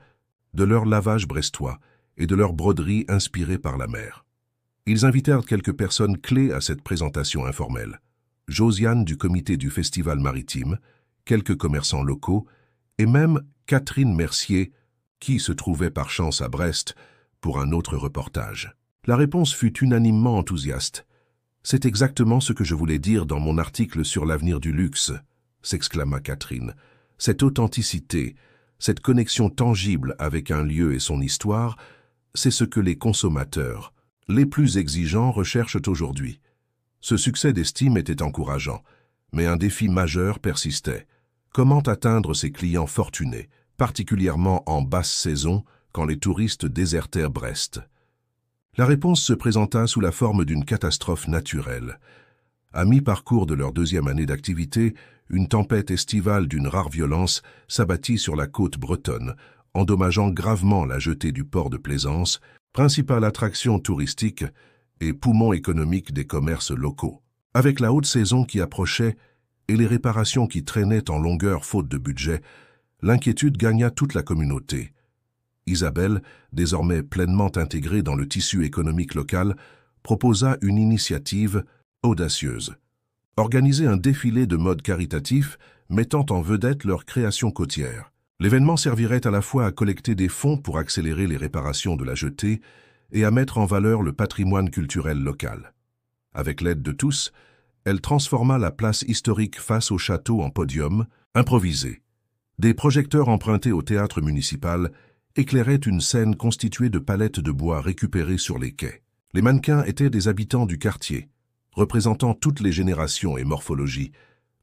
de leur lavage brestois et de leur broderie inspirée par la mer. Ils invitèrent quelques personnes clés à cette présentation informelle. Josiane du comité du Festival maritime, quelques commerçants locaux, et même Catherine Mercier, qui se trouvait par chance à Brest pour un autre reportage. La réponse fut unanimement enthousiaste. « C'est exactement ce que je voulais dire dans mon article sur l'avenir du luxe », s'exclama Catherine. « Cette authenticité, cette connexion tangible avec un lieu et son histoire, c'est ce que les consommateurs, les plus exigeants, recherchent aujourd'hui. » Ce succès d'estime était encourageant, mais un défi majeur persistait. Comment atteindre ces clients fortunés, particulièrement en basse saison, quand les touristes désertèrent Brest? La réponse se présenta sous la forme d'une catastrophe naturelle. À mi-parcours de leur deuxième année d'activité, une tempête estivale d'une rare violence s'abattit sur la côte bretonne, endommageant gravement la jetée du port de Plaisance, principale attraction touristique et poumon économique des commerces locaux. Avec la haute saison qui approchait et les réparations qui traînaient en longueur faute de budget, l'inquiétude gagna toute la communauté. Isabelle, désormais pleinement intégrée dans le tissu économique local, proposa une initiative audacieuse. Organiser un défilé de mode caritatif mettant en vedette leur création côtière. L'événement servirait à la fois à collecter des fonds pour accélérer les réparations de la jetée et à mettre en valeur le patrimoine culturel local. Avec l'aide de tous, elle transforma la place historique face au château en podium, improvisé. Des projecteurs empruntés au théâtre municipal éclairaient une scène constituée de palettes de bois récupérées sur les quais. Les mannequins étaient des habitants du quartier, représentant toutes les générations et morphologies,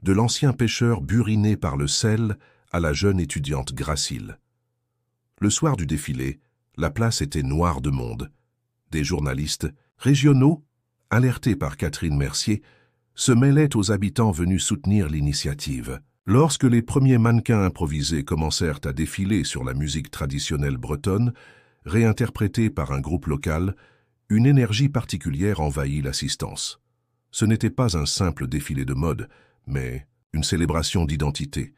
de l'ancien pêcheur buriné par le sel à la jeune étudiante gracile. Le soir du défilé, la place était noire de monde. Des journalistes régionaux, alertés par Catherine Mercier, se mêlaient aux habitants venus soutenir l'initiative. Lorsque les premiers mannequins improvisés commencèrent à défiler sur la musique traditionnelle bretonne, réinterprétée par un groupe local, une énergie particulière envahit l'assistance. Ce n'était pas un simple défilé de mode, mais une célébration d'identité,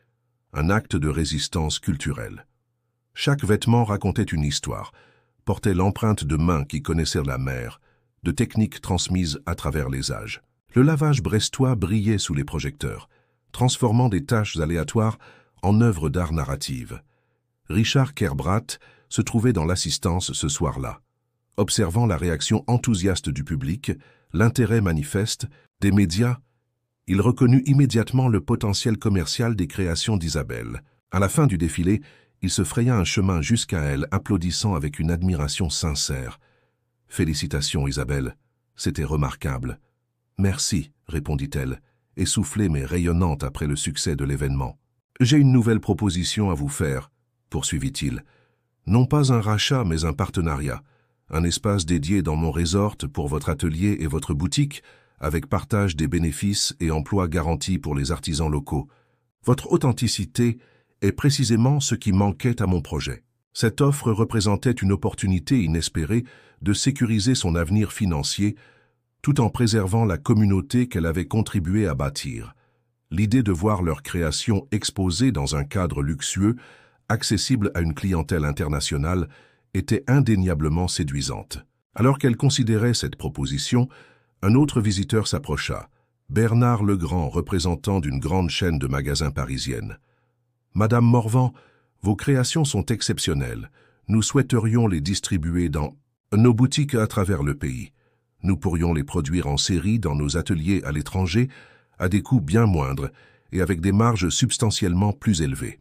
un acte de résistance culturelle. Chaque vêtement racontait une histoire, portait l'empreinte de mains qui connaissaient la mer, de techniques transmises à travers les âges. Le lavage brestois brillait sous les projecteurs, transformant des tâches aléatoires en œuvres d'art narrative. Richard Kerbrat se trouvait dans l'assistance ce soir-là. Observant la réaction enthousiaste du public, l'intérêt manifeste des médias, il reconnut immédiatement le potentiel commercial des créations d'Isabelle. À la fin du défilé, il se fraya un chemin jusqu'à elle, applaudissant avec une admiration sincère. « Félicitations, Isabelle, c'était remarquable. »« Merci, » répondit-elle, essoufflée mais rayonnante après le succès de l'événement. « J'ai une nouvelle proposition à vous faire, » poursuivit-il. « Non pas un rachat, mais un partenariat. Un espace dédié dans mon resort pour votre atelier et votre boutique, avec partage des bénéfices et emploi garantis pour les artisans locaux. Votre authenticité est précisément ce qui manquait à mon projet. » Cette offre représentait une opportunité inespérée de sécuriser son avenir financier tout en préservant la communauté qu'elle avait contribué à bâtir. L'idée de voir leur création exposée dans un cadre luxueux, accessible à une clientèle internationale, était indéniablement séduisante. Alors qu'elle considérait cette proposition, un autre visiteur s'approcha, Bernard Legrand, représentant d'une grande chaîne de magasins parisienne. « Madame Morvan, vos créations sont exceptionnelles. Nous souhaiterions les distribuer dans nos boutiques à travers le pays. Nous pourrions les produire en série dans nos ateliers à l'étranger, à des coûts bien moindres et avec des marges substantiellement plus élevées. »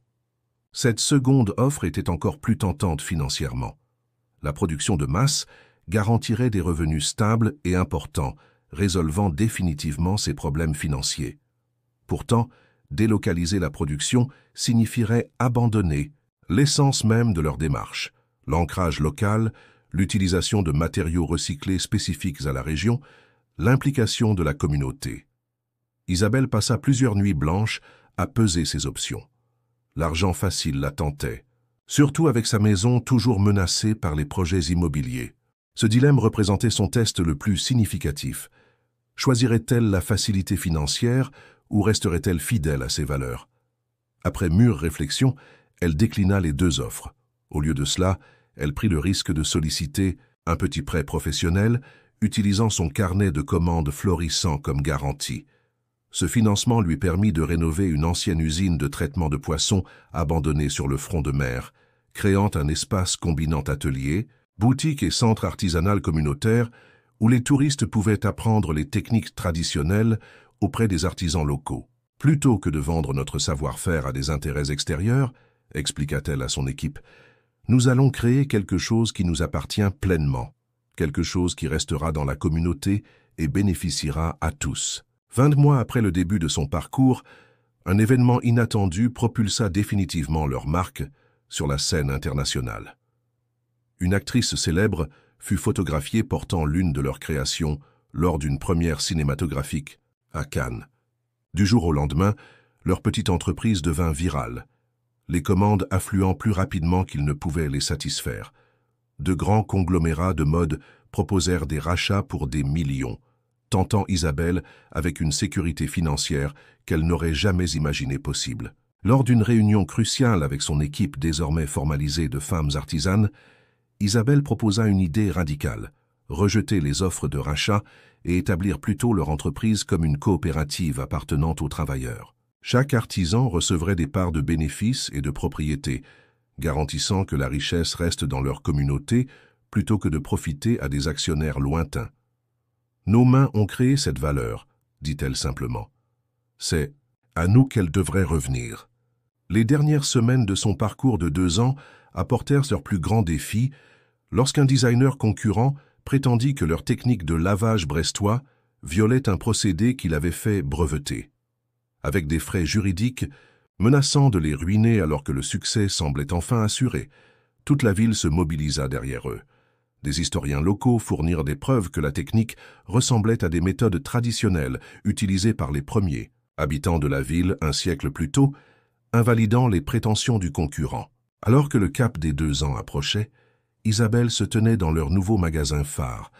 Cette seconde offre était encore plus tentante financièrement. La production de masse garantirait des revenus stables et importants, résolvant définitivement ses problèmes financiers. Pourtant, délocaliser la production signifierait abandonner l'essence même de leur démarche, l'ancrage local, l'utilisation de matériaux recyclés spécifiques à la région, l'implication de la communauté. Isabelle passa plusieurs nuits blanches à peser ses options. L'argent facile la tentait, surtout avec sa maison toujours menacée par les projets immobiliers. Ce dilemme représentait son test le plus significatif. Choisirait-elle la facilité financière ou resterait-elle fidèle à ses valeurs? Après mûre réflexion, elle déclina les deux offres. Au lieu de cela, elle prit le risque de solliciter un petit prêt professionnel, utilisant son carnet de commandes florissant comme garantie. Ce financement lui permit de rénover une ancienne usine de traitement de poissons abandonnée sur le front de mer, créant un espace combinant ateliers, boutiques et centres artisanal communautaires où les touristes pouvaient apprendre les techniques traditionnelles auprès des artisans locaux. Plutôt que de vendre notre savoir-faire à des intérêts extérieurs, expliqua-t-elle à son équipe, nous allons créer quelque chose qui nous appartient pleinement, quelque chose qui restera dans la communauté et bénéficiera à tous. 20 mois après le début de son parcours, un événement inattendu propulsa définitivement leur marque sur la scène internationale. Une actrice célèbre fut photographiée portant l'une de leurs créations lors d'une première cinématographique à Cannes. Du jour au lendemain, leur petite entreprise devint virale, les commandes affluant plus rapidement qu'ils ne pouvaient les satisfaire. De grands conglomérats de mode proposèrent des rachats pour des millions, tentant Isabelle avec une sécurité financière qu'elle n'aurait jamais imaginé possible. Lors d'une réunion cruciale avec son équipe désormais formalisée de femmes artisanes, Isabelle proposa une idée radicale, rejeter les offres de rachat et établir plutôt leur entreprise comme une coopérative appartenant aux travailleurs. Chaque artisan recevrait des parts de bénéfices et de propriétés, garantissant que la richesse reste dans leur communauté plutôt que de profiter à des actionnaires lointains. « Nos mains ont créé cette valeur, dit-elle simplement. C'est à nous qu'elle devrait revenir. » Les dernières semaines de son parcours de 2 ans apportèrent leur plus grand défi lorsqu'un designer concurrent prétendit que leur technique de lavage brestois violait un procédé qu'il avait fait breveter. Avec des frais juridiques menaçant de les ruiner alors que le succès semblait enfin assuré, toute la ville se mobilisa derrière eux. Des historiens locaux fournirent des preuves que la technique ressemblait à des méthodes traditionnelles utilisées par les premiers habitants de la ville un siècle plus tôt, invalidant les prétentions du concurrent. Alors que le cap des 2 ans approchait, Isabelle se tenait dans leur nouveau magasin phare,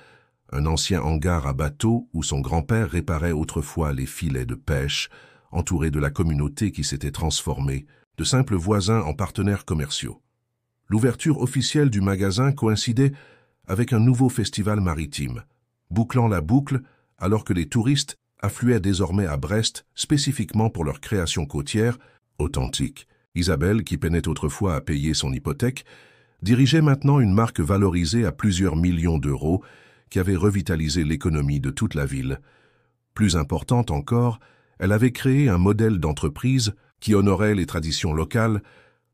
un ancien hangar à bateaux où son grand-père réparait autrefois les filets de pêche, entouré de la communauté qui s'était transformée, de simples voisins en partenaires commerciaux. L'ouverture officielle du magasin coïncidait avec un nouveau festival maritime, bouclant la boucle alors que les touristes affluaient désormais à Brest spécifiquement pour leurs créations côtières authentiques. Isabelle, qui peinait autrefois à payer son hypothèque, dirigeait maintenant une marque valorisée à plusieurs millions d'euros qui avait revitalisé l'économie de toute la ville. Plus importante encore, elle avait créé un modèle d'entreprise qui honorait les traditions locales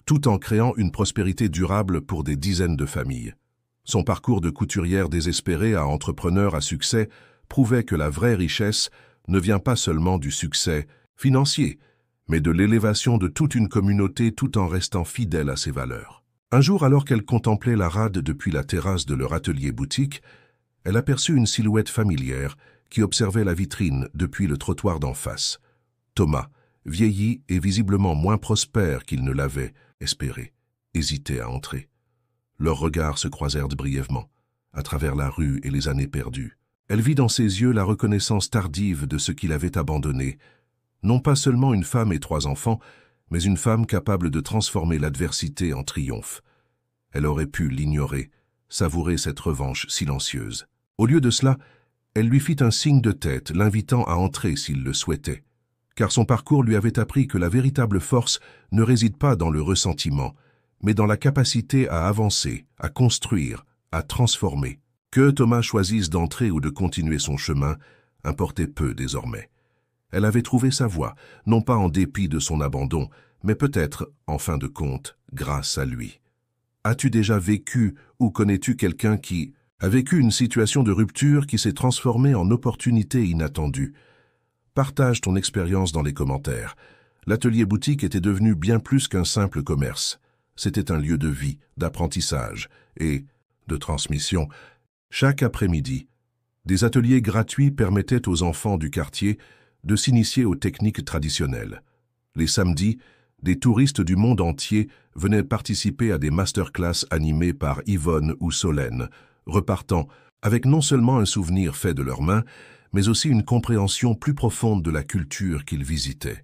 tout en créant une prospérité durable pour des dizaines de familles. Son parcours de couturière désespérée à entrepreneur à succès prouvait que la vraie richesse ne vient pas seulement du succès financier, mais de l'élévation de toute une communauté tout en restant fidèle à ses valeurs. Un jour, alors qu'elle contemplait la rade depuis la terrasse de leur atelier-boutique, elle aperçut une silhouette familière qui observait la vitrine depuis le trottoir d'en face. Thomas, vieilli et visiblement moins prospère qu'il ne l'avait espéré, hésitait à entrer. Leurs regards se croisèrent brièvement, à travers la rue et les années perdues. Elle vit dans ses yeux la reconnaissance tardive de ce qu'il avait abandonné, non pas seulement une femme et 3 enfants, mais une femme capable de transformer l'adversité en triomphe. Elle aurait pu l'ignorer, savourer cette revanche silencieuse. Au lieu de cela, elle lui fit un signe de tête, l'invitant à entrer s'il le souhaitait, car son parcours lui avait appris que la véritable force ne réside pas dans le ressentiment, mais dans la capacité à avancer, à construire, à transformer. Que Thomas choisisse d'entrer ou de continuer son chemin importait peu désormais. Elle avait trouvé sa voie, non pas en dépit de son abandon, mais peut-être, en fin de compte, grâce à lui. As-tu déjà vécu ou connais-tu quelqu'un qui a vécu une situation de rupture qui s'est transformée en opportunité inattendue? Partage ton expérience dans les commentaires. L'atelier boutique était devenu bien plus qu'un simple commerce. C'était un lieu de vie, d'apprentissage et de transmission. Chaque après-midi, des ateliers gratuits permettaient aux enfants du quartier de s'initier aux techniques traditionnelles. Les samedis, des touristes du monde entier venaient participer à des masterclass animées par Yvonne ou Solène, repartant avec non seulement un souvenir fait de leurs mains, mais aussi une compréhension plus profonde de la culture qu'ils visitaient.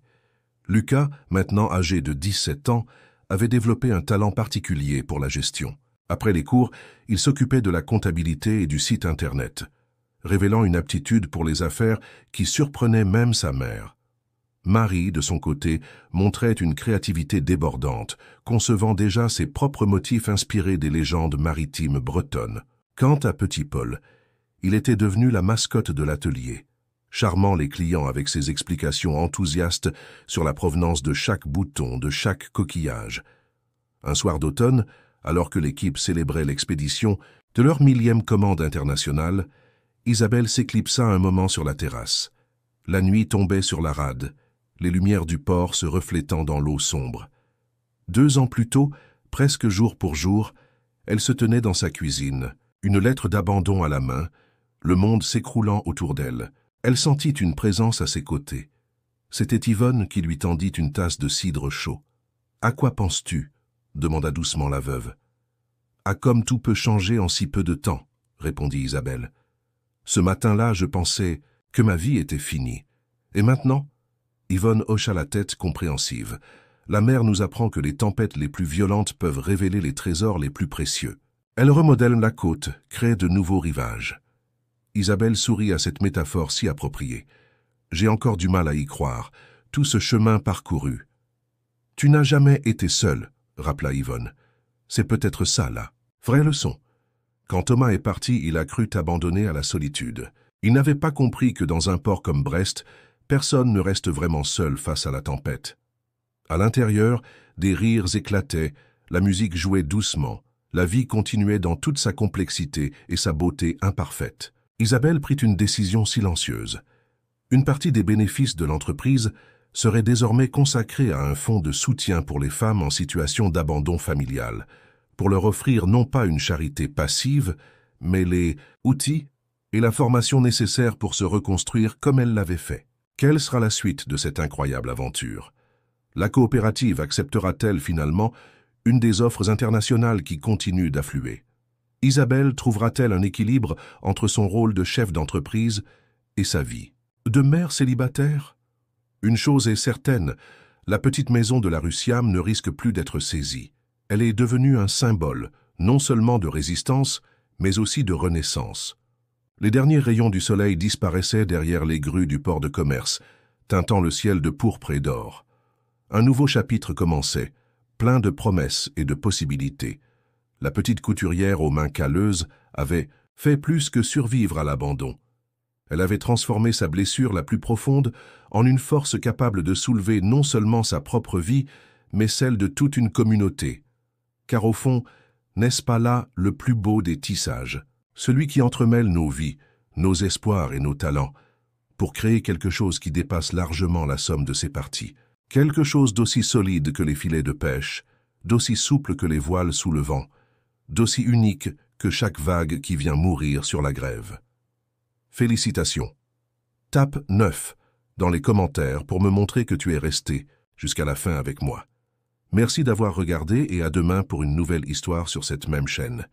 Lucas, maintenant âgé de 17 ans, avait développé un talent particulier pour la gestion. Après les cours, il s'occupait de la comptabilité et du site Internet, révélant une aptitude pour les affaires qui surprenait même sa mère. Marie, de son côté, montrait une créativité débordante, concevant déjà ses propres motifs inspirés des légendes maritimes bretonnes. Quant à Petit Paul, il était devenu la mascotte de l'atelier, charmant les clients avec ses explications enthousiastes sur la provenance de chaque bouton, de chaque coquillage. Un soir d'automne, alors que l'équipe célébrait l'expédition de leur 1000e commande internationale, Isabelle s'éclipsa un moment sur la terrasse. La nuit tombait sur la rade, les lumières du port se reflétant dans l'eau sombre. 2 ans plus tôt, presque jour pour jour, elle se tenait dans sa cuisine, une lettre d'abandon à la main, le monde s'écroulant autour d'elle. Elle sentit une présence à ses côtés. C'était Yvonne qui lui tendit une tasse de cidre chaud. « À quoi penses-tu » demanda doucement la veuve. « À comme tout peut changer en si peu de temps, » répondit Isabelle. Ce matin-là, je pensais que ma vie était finie. Et maintenant? Yvonne hocha la tête compréhensive. La mer nous apprend que les tempêtes les plus violentes peuvent révéler les trésors les plus précieux. Elle remodèle la côte, crée de nouveaux rivages. Isabelle sourit à cette métaphore si appropriée. J'ai encore du mal à y croire. Tout ce chemin parcouru. Tu n'as jamais été seule, rappela Yvonne. C'est peut-être ça, là. Vraie leçon. Quand Thomas est parti, il a cru t'abandonner à la solitude. Il n'avait pas compris que dans un port comme Brest, personne ne reste vraiment seul face à la tempête. À l'intérieur, des rires éclataient, la musique jouait doucement, la vie continuait dans toute sa complexité et sa beauté imparfaite. Isabelle prit une décision silencieuse. Une partie des bénéfices de l'entreprise serait désormais consacrée à un fonds de soutien pour les femmes en situation d'abandon familial, pour leur offrir non pas une charité passive, mais les outils et la formation nécessaires pour se reconstruire comme elle l'avait fait. Quelle sera la suite de cette incroyable aventure? La coopérative acceptera-t-elle finalement une des offres internationales qui continuent d'affluer? Isabelle trouvera-t-elle un équilibre entre son rôle de chef d'entreprise et sa vie de mère célibataire? Une chose est certaine, la petite maison de la rue Siam ne risque plus d'être saisie. Elle est devenue un symbole, non seulement de résistance, mais aussi de renaissance. Les derniers rayons du soleil disparaissaient derrière les grues du port de commerce, teintant le ciel de pourpre et d'or. Un nouveau chapitre commençait, plein de promesses et de possibilités. La petite couturière aux mains calleuses avait fait plus que survivre à l'abandon. Elle avait transformé sa blessure la plus profonde en une force capable de soulever non seulement sa propre vie, mais celle de toute une communauté. Car au fond, n'est-ce pas là le plus beau des tissages, celui qui entremêle nos vies, nos espoirs et nos talents, pour créer quelque chose qui dépasse largement la somme de ses parties, quelque chose d'aussi solide que les filets de pêche, d'aussi souple que les voiles sous le vent, d'aussi unique que chaque vague qui vient mourir sur la grève. Félicitations. Tape 9 dans les commentaires pour me montrer que tu es resté jusqu'à la fin avec moi. Merci d'avoir regardé et à demain pour une nouvelle histoire sur cette même chaîne.